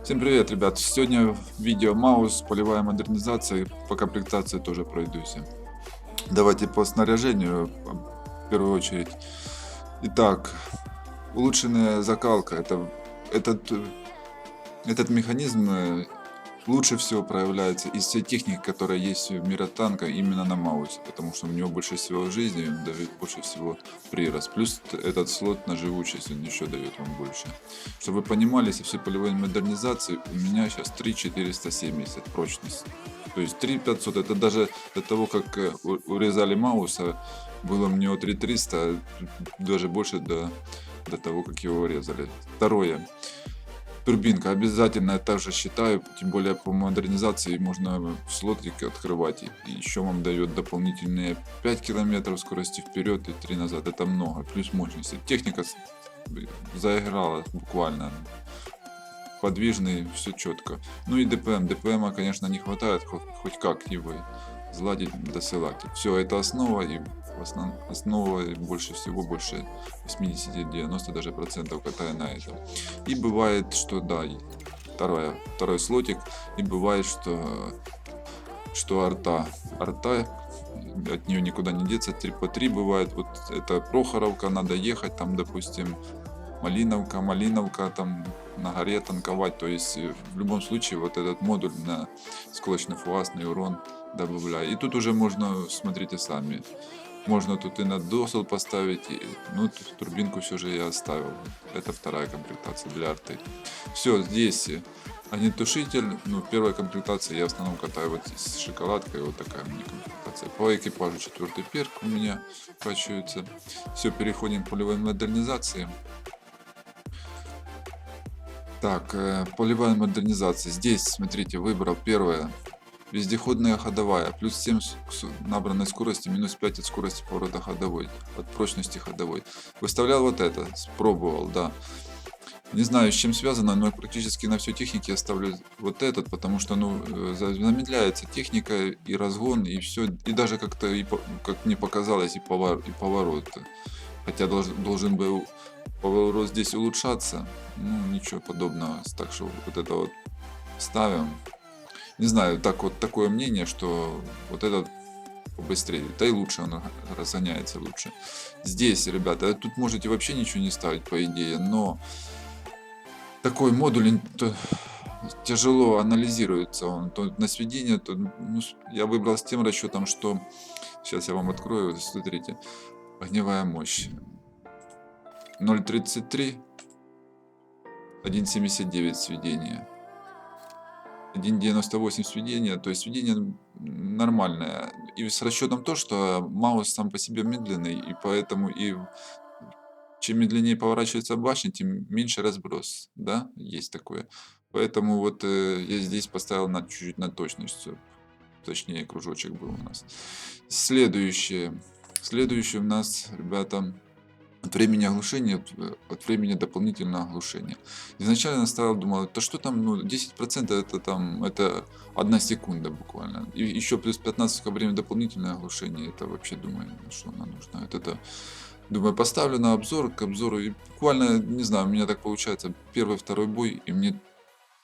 Всем привет, ребят! Сегодня видео Маус, полевая модернизация, по комплектации тоже пройдусь. Давайте по снаряжению в первую очередь. Итак, улучшенная закалка. Этот, э, этот механизм лучше всего проявляется из всей техники, которая есть в мира танка именно на Маусе, потому что у него больше всего жизни, он дает больше всего прирост. Плюс этот слот на живучесть, он еще дает вам больше. Чтобы вы понимали, со всей полевой модернизации у меня сейчас 3470 прочность. То есть 3500 это даже до того, как урезали Мауса, было мне 3300, даже больше до того, как его урезали. Второе. Турбинка обязательно, я также считаю, тем более по модернизации можно в слотик открывать. И еще вам дает дополнительные 5 километров скорости вперед и 3 назад. Это много. Плюс мощности. Техника заиграла буквально. Подвижный, все четко. Ну и ДПМ. ДПМа, конечно, не хватает, хоть как его сладить, досылать. Все, это основа, и основа больше всего, больше 80-90 даже процентов катая на этом. И бывает, что да, второй слотик, и бывает, что арта, от нее никуда не деться, 3 по 3 бывает. Вот это Прохоровка, надо ехать, там, допустим, Малиновка, там на горе танковать. То есть в любом случае вот этот модуль на сколочно-фугасный урон добавляю. И тут уже можно, смотрите сами, можно тут и на досел поставить, ну турбинку все же я оставил. Это вторая комплектация для арты. Все, здесь огнетушитель, ну первая комплектация я в основном катаю вот с шоколадкой, вот такая у меня комплектация. По экипажу четвертый перк у меня качивается. Все, переходим к полевой модернизации. Так, полевая модернизация. Здесь, смотрите, выбрал первое. Вездеходная ходовая. Плюс 7 набранной скорости, минус 5 от скорости поворота ходовой. От прочности ходовой. Выставлял вот это, пробовал, да. Не знаю, с чем связано, но практически на всей технике я ставлю вот этот, потому что, ну, замедляется техника и разгон, и все, и даже как-то, как мне показалось, и поворот. Хотя должен был поворот здесь улучшаться. Ну, ничего подобного. Так что вот это вот ставим. Не знаю, так вот такое мнение, что вот этот побыстрее. Да и лучше он разгоняется лучше. Здесь, ребята, тут можете вообще ничего не ставить, по идее, но такой модуль тяжело анализируется. Он то на сведение, то, ну, я выбрал с тем расчетом, что сейчас я вам открою, смотрите, огневая мощь 0,33, 1,79 сведения, 1,98 сведения, то есть сведение нормальное. И с расчетом то, что маус сам по себе медленный, и поэтому и чем медленнее поворачивается башня, тем меньше разброс, да, есть такое. Поэтому вот я здесь поставил чуть-чуть на точность, точнее кружочек был у нас. Следующее. Следующее у нас, ребята, от времени оглушения, от времени дополнительного оглушения. Изначально ставил, думал, то что там, ну, 10% это там, это 1 секунда буквально. И еще плюс 15 ко время дополнительное оглушение, это вообще, думаю, что оно нужно. Это, думаю, поставлю на обзор, к обзору, и буквально, не знаю, у меня так получается, первый, второй бой, и мне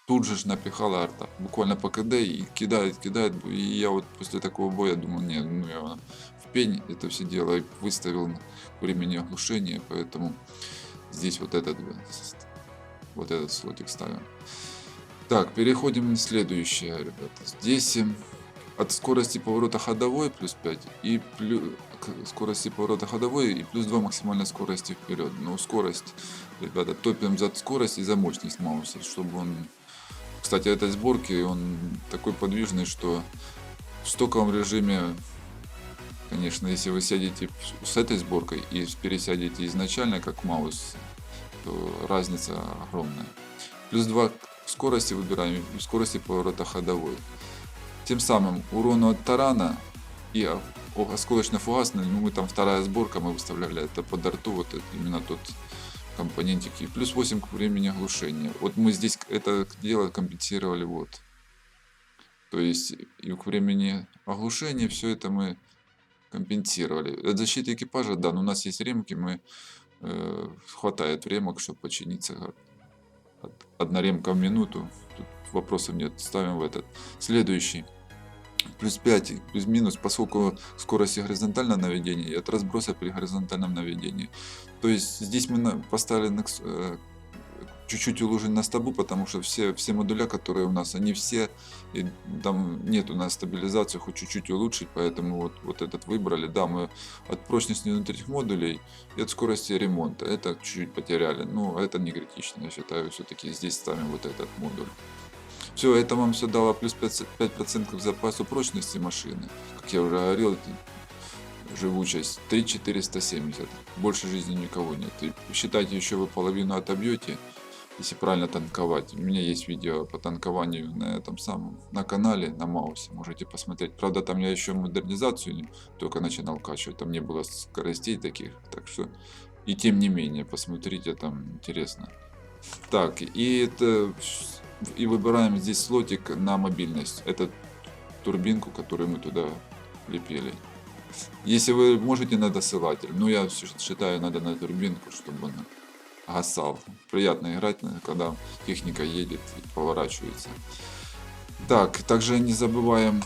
тут же напихала арта. Буквально по КД и кидает, кидает. И я вот после такого боя думал, не, ну я в пень это все дело выставил времени оглушения, поэтому здесь вот этот слотик ставим. Так, переходим на следующее, ребята. Здесь от скорости поворота ходовой плюс 5 и к скорости поворота ходовой и плюс 2 максимальной скорости вперед. Но скорость, ребята, топим за скорость и за мощность мауса, чтобы он... Кстати, этой сборки он такой подвижный, что в стоковом режиме, конечно, если вы сядете с этой сборкой и пересядете изначально как маус, то разница огромная. Плюс 2 скорости выбираем и скорости поворота ходовой. Тем самым урону от тарана и осколочно-фугасный, ну мы там вторая сборка, мы выставляли это под арту, вот это, именно тот компонентики. Плюс 8 к времени оглушения. Вот мы здесь это дело компенсировали вот. То есть и к времени оглушения все это мы компенсировали. От защиты экипажа, да, но у нас есть ремки, хватает ремок, чтобы починиться одна ремка в минуту. Тут вопросов нет, ставим в этот. Следующий. Плюс 5, плюс-минус, поскольку скорость горизонтального наведения и от разброса при горизонтальном наведении. То есть здесь мы поставили чуть-чуть уложили на стабу, потому что все модуля, которые у нас, они все, и там нет у нас стабилизации, хоть чуть-чуть улучшить, поэтому вот этот выбрали. Да, мы от прочности внутренних модулей и от скорости ремонта, это чуть-чуть потеряли, но это не критично, я считаю, все-таки здесь ставим вот этот модуль. Все, это вам все дало плюс 5% запасу прочности машины. Как я уже говорил, живучесть 3470. Больше жизни никого нет. И считайте, еще вы половину отобьете, если правильно танковать. У меня есть видео по танкованию на этом самом, на канале, на Маусе. Можете посмотреть. Правда, там я еще модернизацию только начинал качивать. Там не было скоростей таких. Так что, и тем не менее, посмотрите, там интересно. Так, и выбираем здесь слотик на мобильность. Это турбинку, которую мы туда лепили. Если вы можете на досылатель, но я считаю, надо на турбинку, чтобы он гасал. Приятно играть, когда техника едет и поворачивается. Так, также не забываем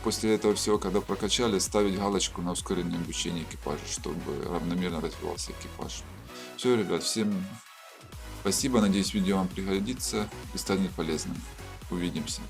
после этого всего, когда прокачали, ставить галочку на ускоренное обучение экипажа, чтобы равномерно развивался экипаж. Все, ребят, всем спасибо, надеюсь, видео вам пригодится и станет полезным. Увидимся.